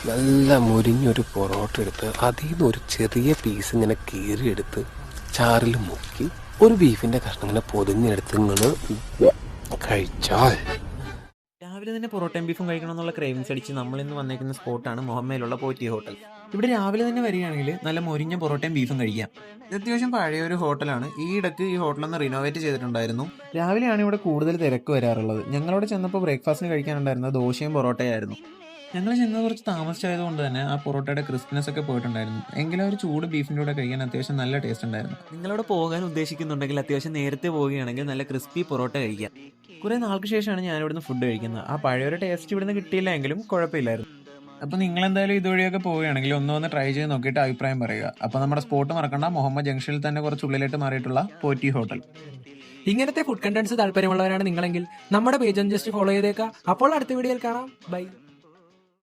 നല്ല മുരിഞ്ഞൊരു പൊറോട്ട എടുത്ത് അതിൽ നിന്ന് ഒരു ചെറിയ പീസ് ഇങ്ങനെ കീറിയെടുത്ത് ചാറിൽ മുക്കി ഒരു ബീഫിൻ്റെ കഷ്ണം ഇങ്ങനെ പൊതിഞ്ഞെടുത്ത് നിങ്ങൾ കഴിച്ചാൽ രാവിലെ തന്നെ പൊറോട്ടയും ബീഫും കഴിക്കണം എന്നുള്ള ക്രേവിങ്സ് അടിച്ച് നമ്മൾ ഇന്ന് വന്നേക്കുന്ന സ്പോട്ടാണ് മുഹമ്മയിലുള്ള പോറ്റി ഹോട്ടൽ. ഇവിടെ രാവിലെ തന്നെ വരികയാണെങ്കിൽ നല്ല മൊരിഞ്ഞ പൊറോട്ടയും ബീഫും കഴിക്കാം. ഇത് അത്യാവശ്യം പഴയ ഒരു ഹോട്ടലാണ്. ഈ ഇടയ്ക്ക് ഈ ഹോട്ടലൊന്ന് റിനോവേറ്റ് ചെയ്തിട്ടുണ്ടായിരുന്നു. രാവിലെയാണ് ഇവിടെ കൂടുതൽ തിരക്ക് വരാറുള്ളത്. ഞങ്ങളവിടെ ചെന്നപ്പോൾ ബ്രേക്ക്ഫാസ്റ്റിന് കഴിക്കാനുണ്ടായിരുന്നത് ദോശയും പൊറോട്ടയായിരുന്നു. ഞങ്ങൾ ചെന്നത് കുറച്ച് താമസിച്ചായതുകൊണ്ട് തന്നെ ആ പൊറോട്ടയുടെ ക്രിസ്പിനെസ് ഒക്കെ പോയിട്ടുണ്ടായിരുന്നു. എങ്കിലും ഒരു ചൂട് ബീഫിൻ്റെ കൂടെ കഴിക്കാൻ അത്യാവശ്യം നല്ല ടേസ്റ്റ് ഉണ്ടായിരുന്നു. നിങ്ങളവിടെ പോകാൻ ഉദ്ദേശിക്കുന്നുണ്ടെങ്കിൽ അത്യാവശ്യം നേരത്തെ പോവുകയാണെങ്കിൽ നല്ല ക്രിസ്പി പൊറോട്ട കഴിക്കാം. കുറേ നാൾക്ക് ശേഷമാണ് ഞാൻ ഇവിടുന്ന് ഫുഡ് കഴിക്കുന്നത്. ആ പഴയൊരു ടേസ്റ്റ് ഇവിടുന്ന് കിട്ടിയില്ല എങ്കിലും കുഴപ്പമില്ലായിരുന്നു. അപ്പോൾ നിങ്ങൾ എന്തായാലും ഇതുവഴിയൊക്കെ പോവുകയാണെങ്കിൽ ഒന്ന് ട്രൈ ചെയ്ത് നോക്കിയിട്ട് അഭിപ്രായം പറയുക. അപ്പോൾ നമ്മുടെ സ്പോട്ട് മറക്കണ്ട, മുഹമ്മദ് ജംഗ്ഷനിൽ തന്നെ കുറച്ച് ഉള്ളിലായിട്ട് മാറിയിട്ടുള്ള പോറ്റി ഹോട്ടൽ. ഇങ്ങനത്തെ ഫുഡ് കണ്ടന്റ്സ് താല്പര്യമുള്ളവരാണ് നിങ്ങളെങ്കിൽ നമ്മുടെ പേജ് ജസ്റ്റ് ഫോളോ ചെയ്തേക്കാം. അപ്പോൾ അടുത്ത വീഡിയോയിൽ കാണാം. ബൈ.